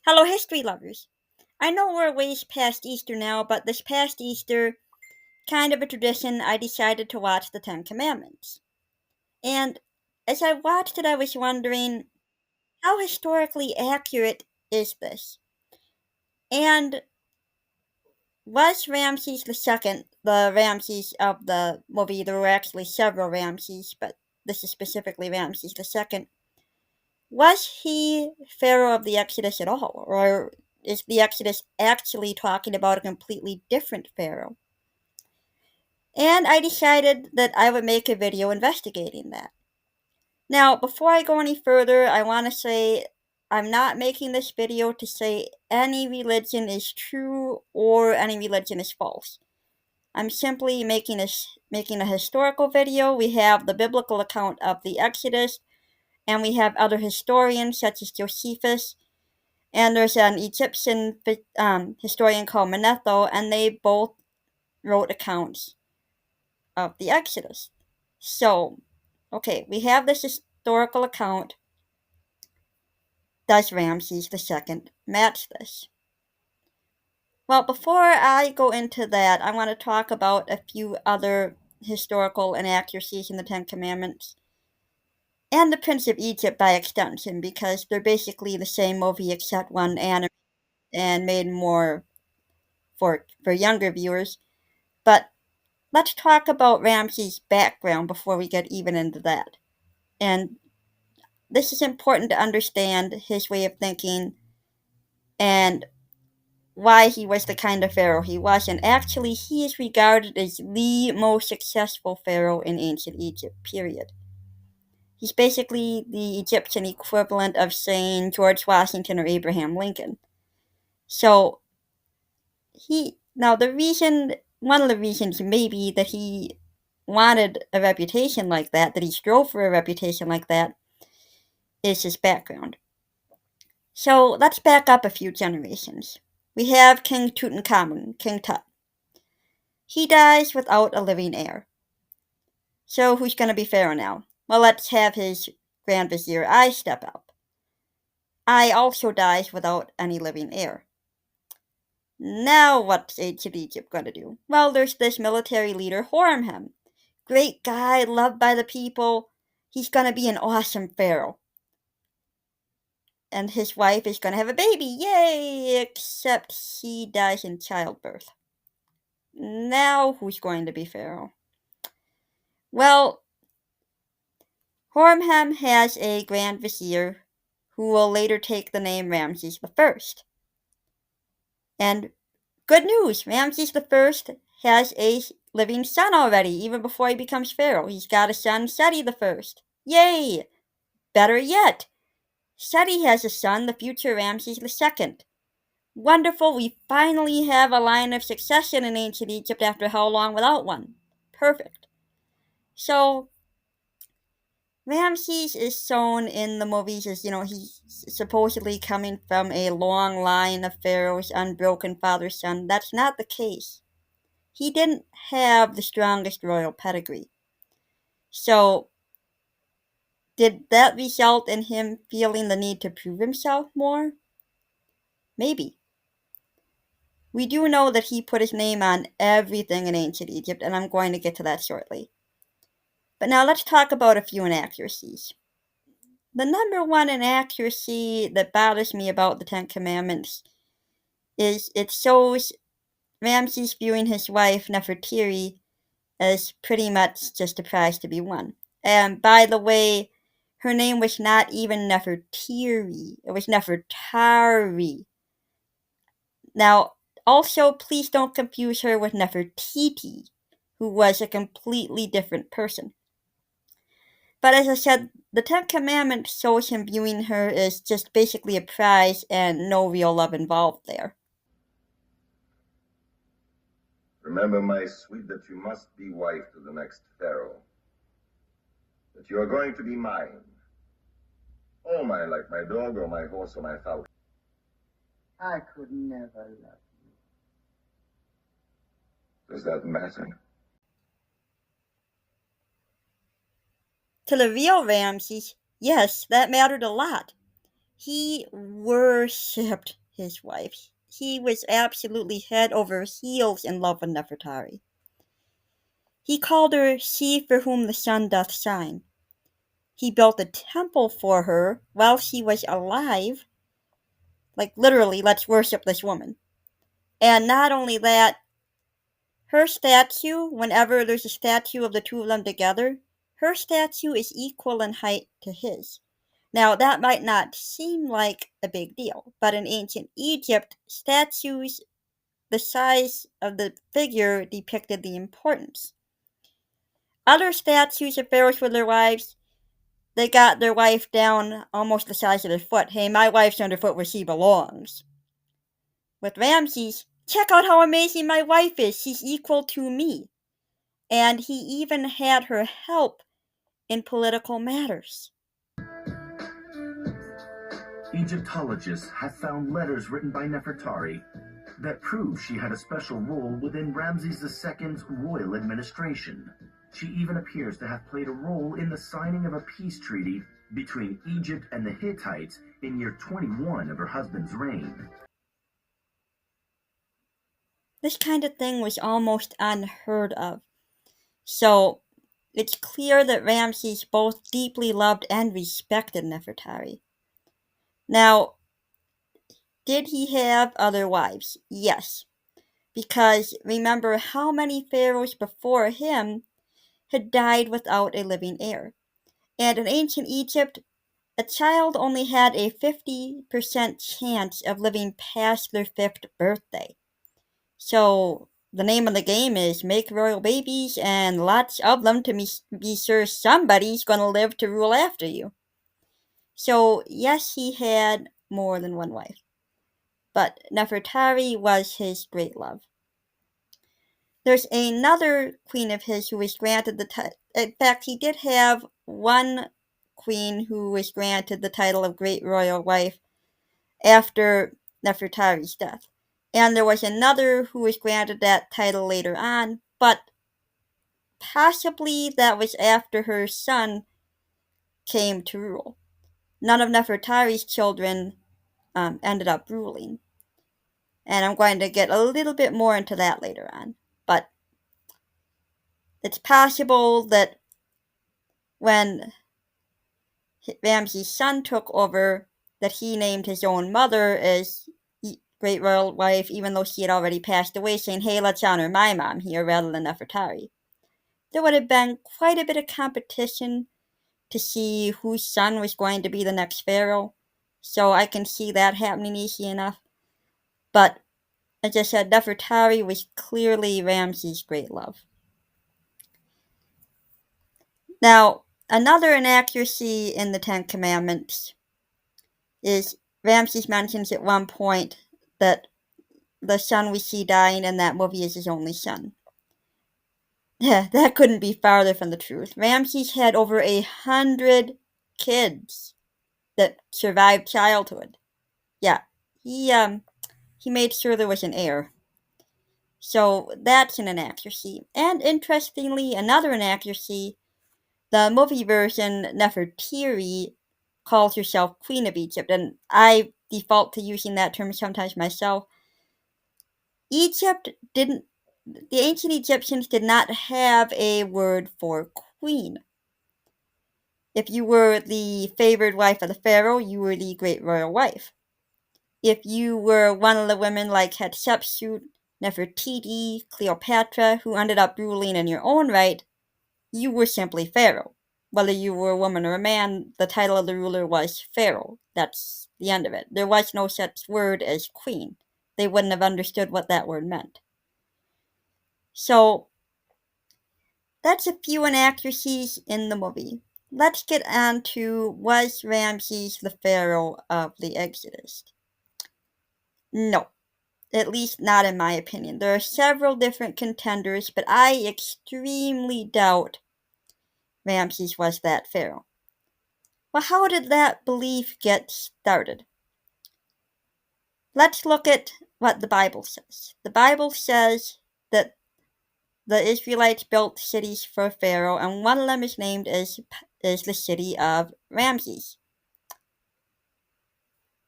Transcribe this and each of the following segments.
Hello, history lovers. I know we're ways past Easter now, but this past Easter, kind of a tradition, I decided to watch the Ten Commandments. And as I watched it, I was wondering, how historically accurate is this? And was Ramses II, the Ramses of the movie, there were actually several Ramses, but this is specifically Ramses II, was he Pharaoh of the Exodus at all? Or is the Exodus actually talking about a completely different Pharaoh? And I decided that I would make a video investigating that. Now, before I go any further, I want to say I'm not making this video to say any religion is true or any religion is false. I'm simply making a historical video. We have the biblical account of the Exodus, and we have other historians such as Josephus, and there's an Egyptian historian called Manetho, and they both wrote accounts of the Exodus. So, okay, we have this historical account. Does Ramses II match this? Well, before I go into that, I want to talk about a few other historical inaccuracies in the Ten Commandments and the Prince of Egypt by extension, because they're basically the same movie except one animated and made more for younger viewers. But let's talk about Ramses' background before we get even into that. And this is important to understand his way of thinking and why he was the kind of pharaoh he was. And actually, he is regarded as the most successful pharaoh in ancient Egypt, period. He's basically the Egyptian equivalent of saying George Washington or Abraham Lincoln. So, one of the reasons maybe that he wanted a reputation like that he strove for a reputation like that, is his background. So let's back up a few generations. We have King Tutankhamun, King Tut. He dies without a living heir. So who's going to be pharaoh now? Well, let's have his Grand Vizier Ai step up. Ai also dies without any living heir. Now what's ancient Egypt going to do? Well, there's this military leader, Horemheb. Great guy, loved by the people. He's going to be an awesome pharaoh. And his wife is going to have a baby. Yay! Except he dies in childbirth. Now who's going to be pharaoh? Well, Horemheb has a grand vizier who will later take the name Ramses I. And good news, Ramses I has a living son already, even before he becomes pharaoh. He's got a son, Seti I. Yay! Better yet, Seti has a son, the future Ramses II. Wonderful, we finally have a line of succession in ancient Egypt after how long without one? Perfect. So, Ramses is shown in the movies as, he's supposedly coming from a long line of pharaohs, unbroken father's son. That's not the case. He didn't have the strongest royal pedigree. So, did that result in him feeling the need to prove himself more? Maybe. We do know that he put his name on everything in ancient Egypt, and I'm going to get to that shortly. But now let's talk about a few inaccuracies. The number one inaccuracy that bothers me about the Ten Commandments is it shows Ramses viewing his wife Nefertiri as pretty much just a prize to be won. And by the way, her name was not even Nefertiri, it was Nefertari. Now, also, please don't confuse her with Nefertiti, who was a completely different person. But as I said, the Ten Commandments shows him viewing her as just basically a prize and no real love involved there. Remember, my sweet, that you must be wife to the next pharaoh. That you are going to be mine. All mine, like my dog or my horse or my falcon. I could never love you. Does that matter? To the real Ramses, yes, that mattered a lot. He worshipped his wife. He was absolutely head over heels in love with Nefertari. He called her she for whom the sun doth shine. He built a temple for her while she was alive. Like, literally, let's worship this woman. And not only that, her statue, whenever there's a statue of the two of them together, her statue is equal in height to his. Now, that might not seem like a big deal, but in ancient Egypt, statues the size of the figure depicted the importance. Other statues of pharaohs with their wives, they got their wife down almost the size of their foot. Hey, my wife's underfoot where she belongs. With Ramses, check out how amazing my wife is. She's equal to me. And he even had her help in political matters. Egyptologists have found letters written by Nefertari that prove she had a special role within Ramses II's royal administration. She even appears to have played a role in the signing of a peace treaty between Egypt and the Hittites in year 21 of her husband's reign. This kind of thing was almost unheard of. So, it's clear that Ramses both deeply loved and respected Nefertari. Now, did he have other wives? Yes. Because remember how many pharaohs before him had died without a living heir. And in ancient Egypt, a child only had a 50% chance of living past their 5th birthday. So, the name of the game is make royal babies and lots of them to be sure somebody's gonna live to rule after you. So, yes, he had more than one wife. But Nefertari was his great love. There's another queen of his who was granted the title. In fact, he did have one queen who was granted the title of Great Royal Wife after Nefertari's death. And there was another who was granted that title later on, but possibly that was after her son came to rule. None of Nefertari's children ended up ruling. And I'm going to get a little bit more into that later on. But it's possible that when Ramses' son took over, that he named his own mother as Great Royal Wife, even though she had already passed away, saying, hey, let's honor my mom here rather than Nefertari. There would have been quite a bit of competition to see whose son was going to be the next pharaoh, so I can see that happening easy enough. But, as I said, Nefertari was clearly Ramses' great love. Now, another inaccuracy in the Ten Commandments is Ramses mentions at one point that the son we see dying in that movie is his only son. Yeah, that couldn't be farther from the truth. Ramses had over 100 kids that survived childhood. Yeah, he made sure there was an heir. So that's an inaccuracy. And interestingly, another inaccuracy, the movie version, Nefertiri, calls herself Queen of Egypt, and I default to using that term sometimes myself. The ancient Egyptians did not have a word for queen. If you were the favored wife of the pharaoh, you were the great royal wife. If you were one of the women like Hatshepsut, Nefertiti, Cleopatra, who ended up ruling in your own right, you were simply pharaoh. Whether you were a woman or a man, the title of the ruler was pharaoh. That's the end of it. There was no such word as queen. They wouldn't have understood what that word meant. So, that's a few inaccuracies in the movie. Let's get on to, was Ramses the pharaoh of the Exodus? No. At least not in my opinion. There are several different contenders, but I extremely doubt Ramses was that pharaoh. Well, how did that belief get started? Let's look at what the Bible says. The Bible says that the Israelites built cities for Pharaoh, and one of them is named as the city of Ramses.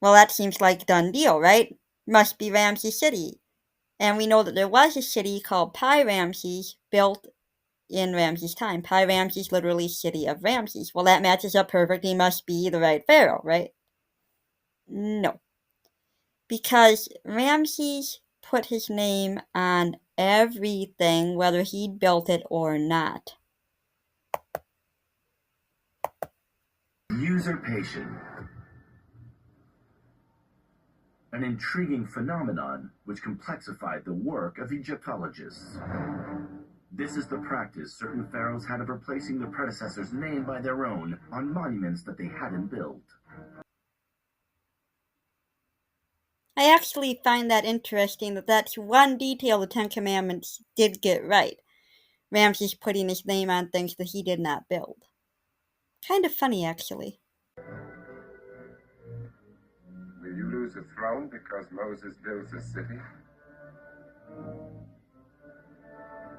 Well, that seems like a done deal, right? Must be Ramses City. And we know that there was a city called Pi Ramses built in Ramses' time. Pi Ramses, literally city of Ramses. Well, that matches up perfectly. Must be the right pharaoh, right? No. Because Ramses put his name on everything, whether he'd built it or not. Usurpation. An intriguing phenomenon which complexified the work of Egyptologists. This is the practice certain pharaohs had of replacing their predecessor's name by their own on monuments that they hadn't built. I actually find that interesting that that's one detail the Ten Commandments did get right. Ramses putting his name on things that he did not build. Kind of funny, actually. Will you lose the throne because Moses builds a city?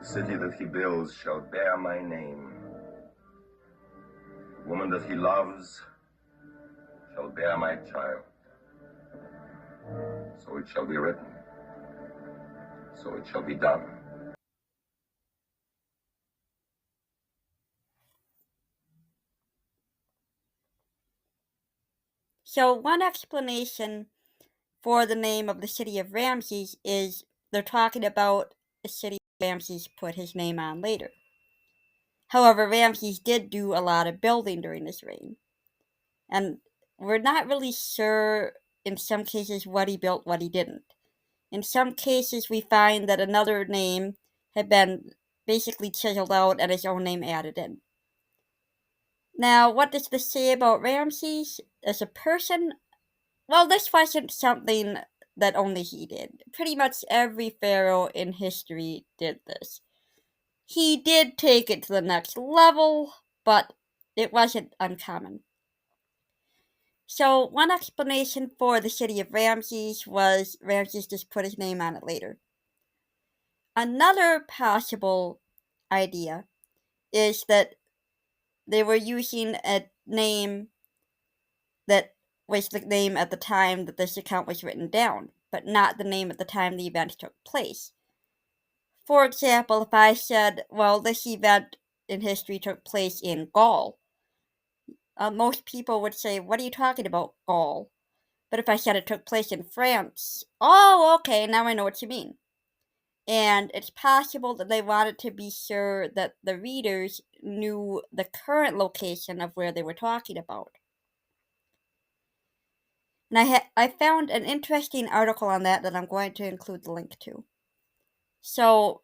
The city that he builds shall bear my name. The woman that he loves shall bear my child. So it shall be written. So it shall be done. So, one explanation for the name of the city of Ramses is they're talking about a city Ramses put his name on later. However, Ramses did do a lot of building during his reign. And we're not really sure in some cases what he built, what he didn't. In some cases, we find that another name had been basically chiseled out and his own name added in. Now, what does this say about Ramses as a person? Well, this wasn't something that only he did. Pretty much every pharaoh in history did this. He did take it to the next level, but it wasn't uncommon. So, one explanation for the city of Ramses was Ramses just put his name on it later. Another possible idea is that they were using a name that was the name at the time that this account was written down, but not the name at the time the event took place. For example, if I said, well, this event in history took place in Gaul, most people would say, what are you talking about, Gaul? But if I said it took place in France, oh, okay, now I know what you mean. And it's possible that they wanted to be sure that the readers knew the current location of where they were talking about. And I found an interesting article on that I'm going to include the link to. So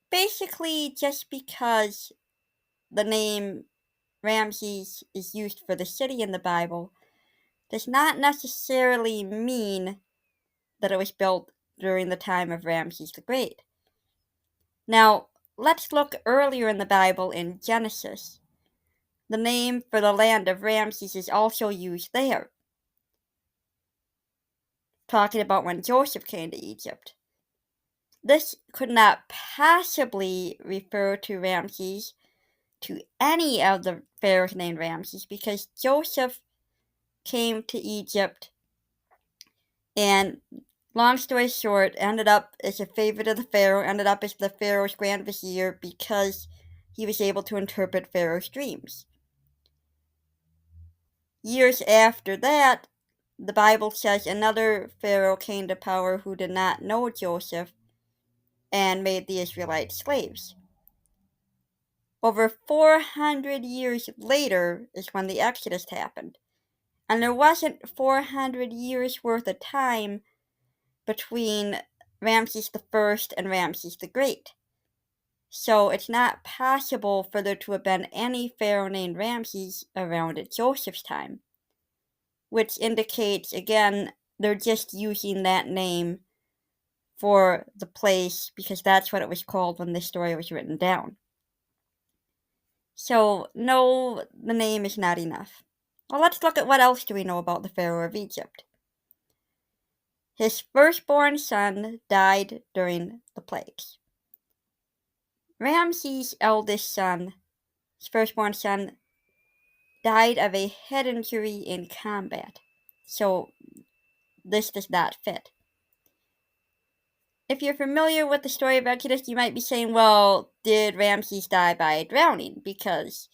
basically, just because the name Ramses is used for the city in the Bible does not necessarily mean that it was built during the time of Ramses the Great. Now, let's look earlier in the Bible in Genesis. The name for the land of Ramses is also used there, talking about when Joseph came to Egypt. This could not possibly refer to Ramses, to any of the pharaohs named Ramses, because Joseph came to Egypt and, long story short, ended up as a favorite of the pharaoh, ended up as the pharaoh's grand vizier because he was able to interpret pharaoh's dreams. Years after that, the Bible says another pharaoh came to power who did not know Joseph and made the Israelites slaves. Over 400 years later is when the Exodus happened. And there wasn't 400 years worth of time between Ramses I and Ramses the Great. So it's not possible for there to have been any pharaoh named Ramses around at Joseph's time, which indicates, again, they're just using that name for the place because that's what it was called when this story was written down. So, no, the name is not enough. Well, let's look at what else do we know about the Pharaoh of Egypt. His firstborn son died during the plagues. Ramses' eldest son, his firstborn son, died of a head injury in combat. So, this does not fit. If you're familiar with the story of Exodus, you might be saying, well, did Ramses die by drowning? Because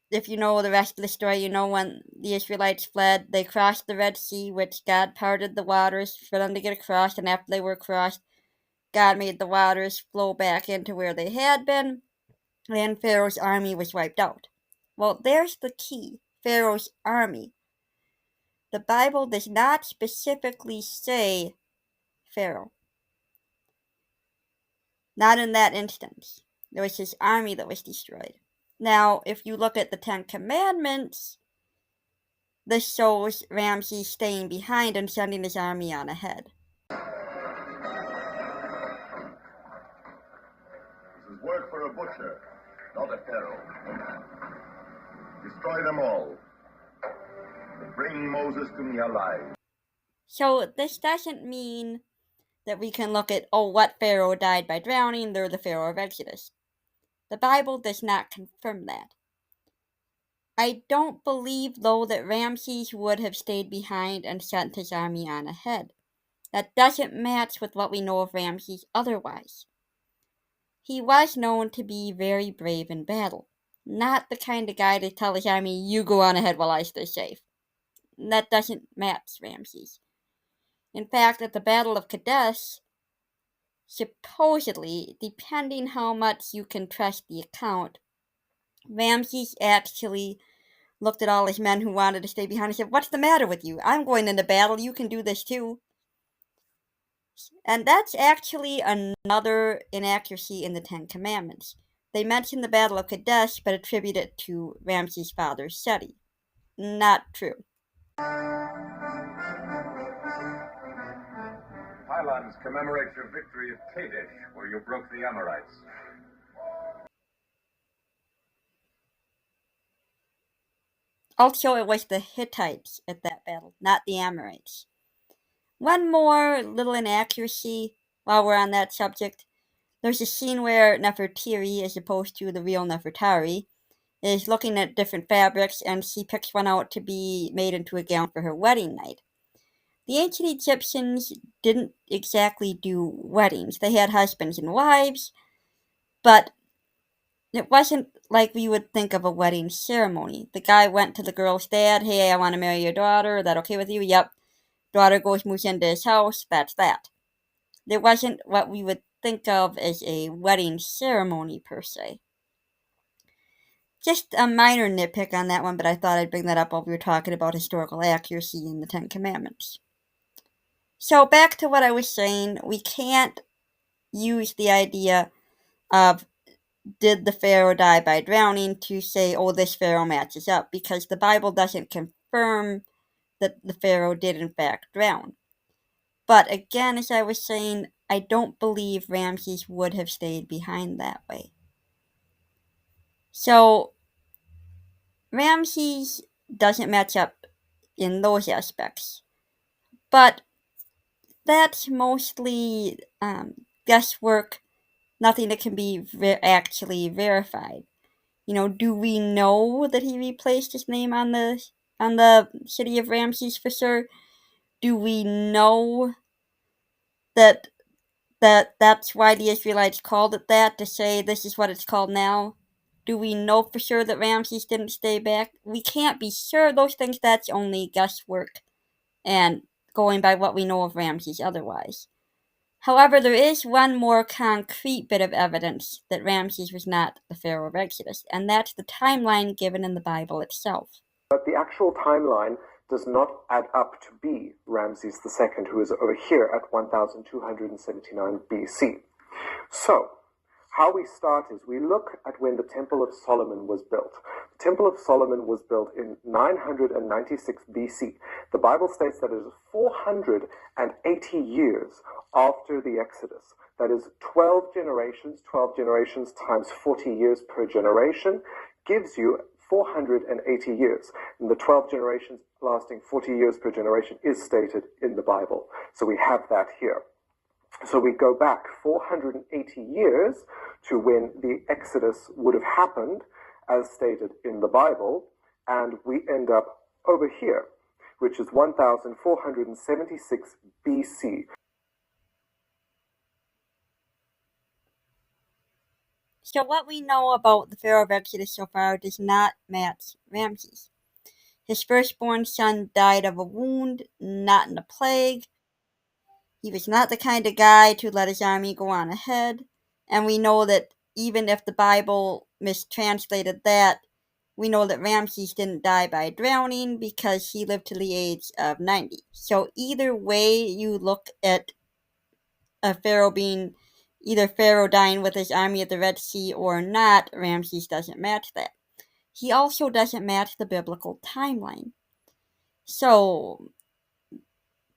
if you know the rest of the story, you know when the Israelites fled, they crossed the Red Sea, which God parted the waters for them to get across, and after they were crossed, God made the waters flow back into where they had been, and Pharaoh's army was wiped out. Well, there's the key. Pharaoh's army. The Bible does not specifically say Pharaoh. Not in that instance. It was his army that was destroyed. Now, if you look at the Ten Commandments, this shows Ramses staying behind and sending his army on ahead. This is work for a butcher, not a pharaoh. Destroy them all. Bring Moses to me alive. So this doesn't mean that we can look at, oh, what pharaoh died by drowning, they're the pharaoh of Exodus. The Bible does not confirm that. I don't believe, though, that Ramses would have stayed behind and sent his army on ahead. That doesn't match with what we know of Ramses otherwise. He was known to be very brave in battle. Not the kind of guy to tell his army, you go on ahead while I stay safe. That doesn't match Ramses. In fact, at the Battle of Kadesh, supposedly, depending how much you can trust the account, Ramses actually looked at all his men who wanted to stay behind and said, what's the matter with you? I'm going into battle, you can do this too. And that's actually another inaccuracy in the Ten Commandments. They mention the Battle of Kadesh, but attribute it to Ramses' father, Seti. Not true. Pylons commemorate your victory at Kadesh, where you broke the Amorites. Also, it was the Hittites at that battle, not the Amorites. One more little inaccuracy while we're on that subject. There's a scene where Nefertiri, as opposed to the real Nefertari, is looking at different fabrics and she picks one out to be made into a gown for her wedding night. The ancient Egyptians didn't exactly do weddings. They had husbands and wives, but it wasn't like we would think of a wedding ceremony. The guy went to the girl's dad, hey, I want to marry your daughter, is that okay with you? Yep. Daughter moves into his house, that's that. There wasn't what we would think of as a wedding ceremony per se. Just a minor nitpick on that one, but I thought I'd bring that up while we were talking about historical accuracy in the Ten Commandments. So back to what I was saying, we can't use the idea of did the pharaoh die by drowning to say, oh, this pharaoh matches up, because the Bible doesn't confirm that the pharaoh did in fact drown. But again, as I was saying, I don't believe Ramses would have stayed behind that way. So Ramses doesn't match up in those aspects. But that's mostly guesswork, nothing that can be actually verified. You know, do we know that he replaced his name on the city of Ramses for sure? Do we know that that's why the Israelites called it that, to say this is what it's called now? Do we know for sure that Ramses didn't stay back? We can't be sure. Those things, that's only guesswork and going by what we know of Ramses otherwise. However, there is one more concrete bit of evidence that Ramses was not the pharaoh of Exodus, and that's the timeline given in the Bible itself. But the actual timeline does not add up to be Ramses II, who is over here at 1279 BC. So, how we start is we look at when the Temple of Solomon was built. The Temple of Solomon was built in 996 BC. The Bible states that it is 480 years after the Exodus. That is 12 generations times 40 years per generation gives you 480 years. And the 12 generations lasting 40 years per generation is stated in the Bible. So we have that here. So we go back 480 years to when the Exodus would have happened, as stated in the Bible, and we end up over here. which is 1476 BC. So what we know about the Pharaoh of Exodus so far does not match Ramses. His firstborn son died of a wound, not in a plague. He was not the kind of guy to let his army go on ahead. And we know that even if the Bible mistranslated that, we know that Ramses didn't die by drowning because he lived to the age of 90. So either way you look at a pharaoh being either Pharaoh dying with his army at the Red Sea or not, Ramses doesn't match that. He also doesn't match the biblical timeline. So,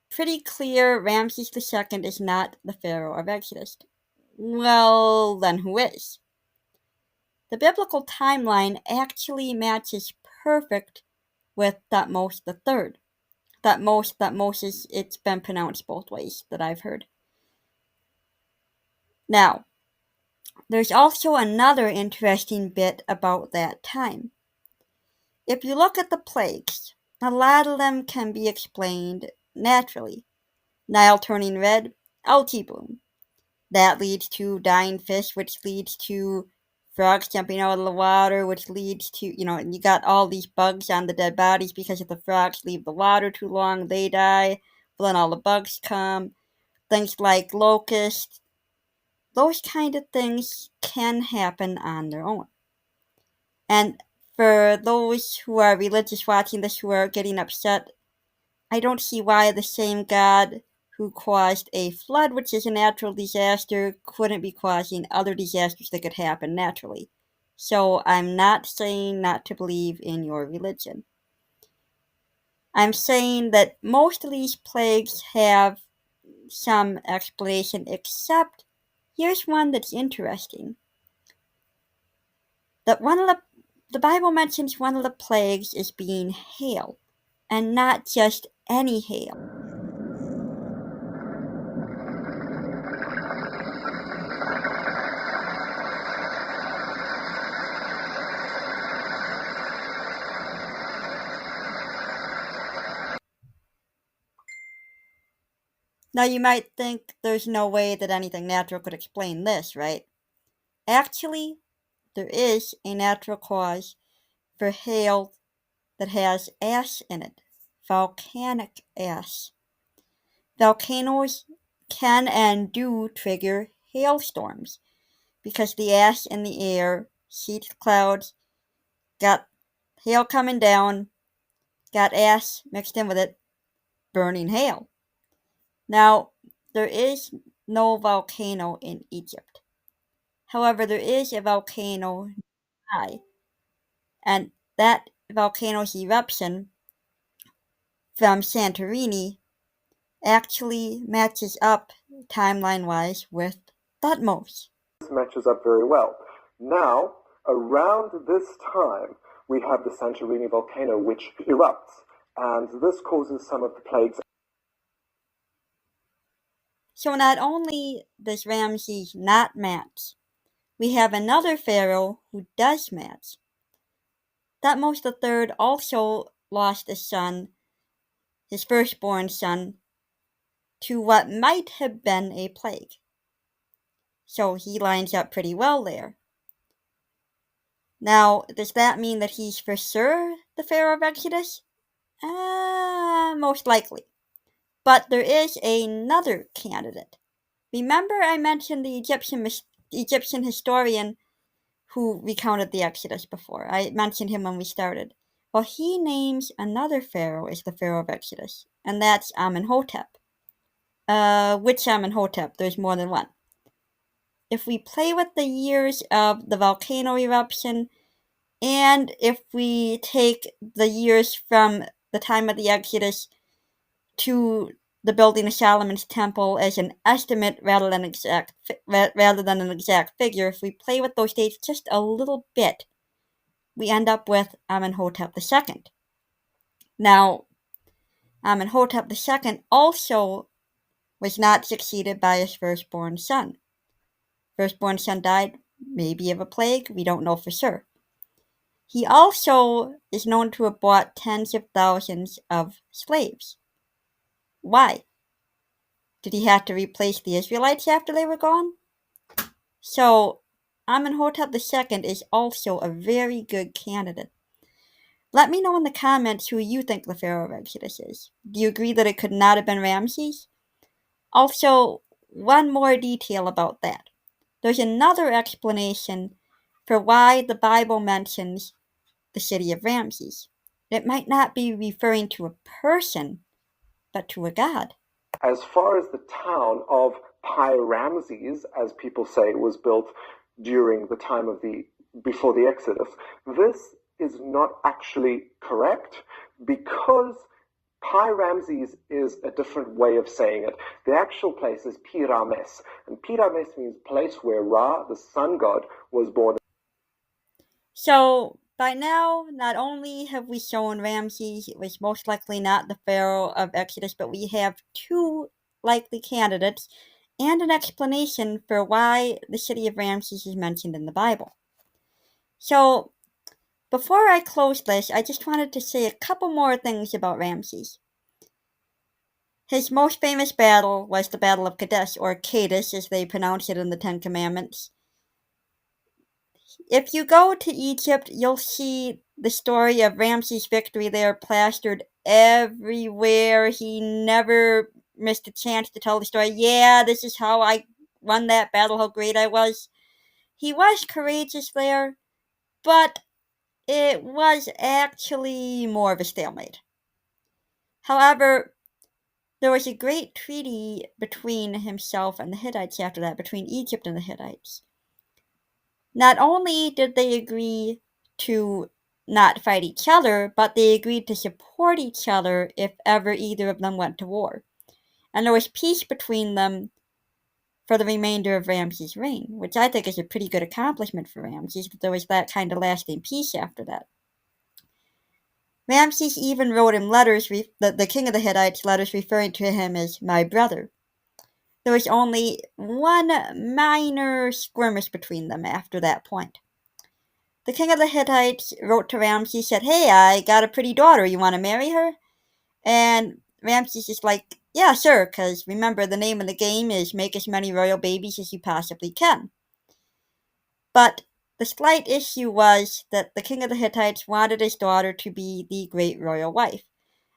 pretty clear Ramses II is not the Pharaoh of Exodus. Well, then who is? The biblical timeline actually matches perfect with Thutmose III. Thutmose, it's been pronounced both ways that I've heard. Now, there's also another interesting bit about that time. If you look at the plagues, a lot of them can be explained naturally. Nile turning red, algae bloom. That leads to dying fish, which leads to frogs jumping out of the water, which leads to, and you got all these bugs on the dead bodies because if the frogs leave the water too long, they die. But then all the bugs come. Things like locusts, those kind of things can happen on their own. And for those who are religious watching this who are getting upset, I don't see why the same God who caused a flood, which is a natural disaster, couldn't be causing other disasters that could happen naturally. So I'm not saying not to believe in your religion. I'm saying that most of these plagues have some explanation, except here's one that's interesting. That the Bible mentions one of the plagues as being hail, and not just any hail. Now you might think there's no way that anything natural could explain this, right? Actually, there is a natural cause for hail that has ash in it. Volcanic ash. Volcanoes can and do trigger hailstorms because the ash in the air heats clouds, got hail coming down, got ash mixed in with it, burning hail. Now, there is no volcano in Egypt. However, there is a volcano nearby, and that volcano's eruption from Santorini actually matches up timeline-wise with Thutmose. This matches up very well. Now, around this time, we have the Santorini volcano which erupts, and this causes some of the plagues. So not only does Ramses not match, we have another pharaoh who does match. Thutmose III also lost a son, his firstborn son, to what might have been a plague. So he lines up pretty well there. Now, does that mean that he's for sure the Pharaoh of Exodus? Most likely. But there is another candidate. Remember I mentioned the Egyptian historian who recounted the Exodus before. I mentioned him when we started. Well, he names another pharaoh as the Pharaoh of Exodus, and that's Amenhotep. Which Amenhotep? There's more than one. If we play with the years of the volcano eruption, and if we take the years from the time of the Exodus to the building of Solomon's temple as an estimate rather than an exact figure, if we play with those dates just a little bit, we end up with Amenhotep II. Now, Amenhotep II also was not succeeded by his firstborn son. Firstborn son died, maybe of a plague, we don't know for sure. He also is known to have bought tens of thousands of slaves. Why? Did he have to replace the Israelites after they were gone? So, Amenhotep II is also a very good candidate. Let me know in the comments who you think the Pharaoh of Exodus is. Do you agree that it could not have been Ramses? Also, one more detail about that. There's another explanation for why the Bible mentions the city of Ramses. It might not be referring to a person, but to a god. As far as the town of Pi-Ramses, as people say, was built during the time of before the Exodus, this is not actually correct because Pi-Ramses is a different way of saying it. The actual place is Pi-Rames, and Pi-Rames means place where Ra, the sun god, was born. So, by now, not only have we shown Ramses was most likely not the Pharaoh of Exodus, but we have two likely candidates and an explanation for why the city of Ramses is mentioned in the Bible. So, before I close this, I just wanted to say a couple more things about Ramses. His most famous battle was the Battle of Kadesh, or Kadesh as they pronounce it in the Ten Commandments. If you go to Egypt, you'll see the story of Ramses' victory there plastered everywhere. He never missed a chance to tell the story. Yeah, this is how I won that battle, how great I was. He was courageous there, but it was actually more of a stalemate. However, there was a great treaty between himself and the Hittites after that, between Egypt and the Hittites. Not only did they agree to not fight each other, but they agreed to support each other if ever either of them went to war. And there was peace between them for the remainder of Ramses' reign, which I think is a pretty good accomplishment for Ramses, that there was that kind of lasting peace after that. Ramses even wrote him letters, the king of the Hittites, letters referring to him as my brother. There was only one minor skirmish between them after that point. The king of the Hittites wrote to Ramses, said, "Hey, I got a pretty daughter, you want to marry her?" And Ramses is like, "Yeah, sure, because remember, the name of the game is make as many royal babies as you possibly can." But the slight issue was that the king of the Hittites wanted his daughter to be the great royal wife.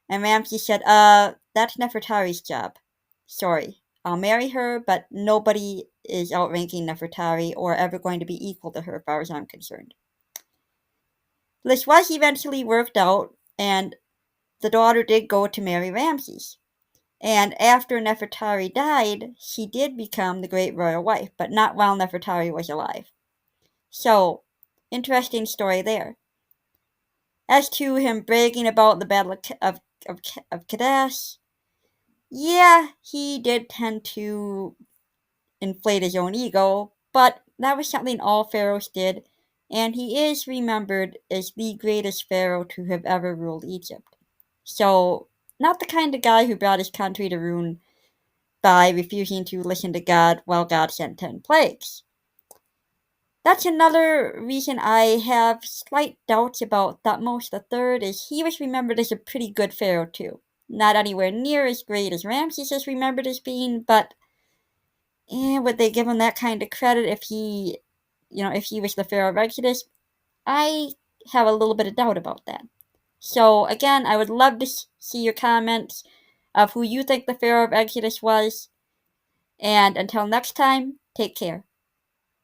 And Ramses said, that's Nefertari's job. Sorry, I'll marry her, but nobody is outranking Nefertari or ever going to be equal to her as far as I'm concerned. This was eventually worked out, and the daughter did go to marry Ramses. And after Nefertari died, she did become the great royal wife, but not while Nefertari was alive. So, interesting story there. As to him bragging about the Battle of Kadesh, yeah, he did tend to inflate his own ego, but that was something all pharaohs did, and he is remembered as the greatest pharaoh to have ever ruled Egypt. So, not the kind of guy who brought his country to ruin by refusing to listen to God while God sent 10 plagues. That's another reason I have slight doubts about Thutmose III, is he was remembered as a pretty good pharaoh too. Not anywhere near as great as Ramses is remembered as being, but would they give him that kind of credit if he was the Pharaoh of Exodus? I have a little bit of doubt about that. So again, I would love to see your comments of who you think the Pharaoh of Exodus was. And until next time, take care.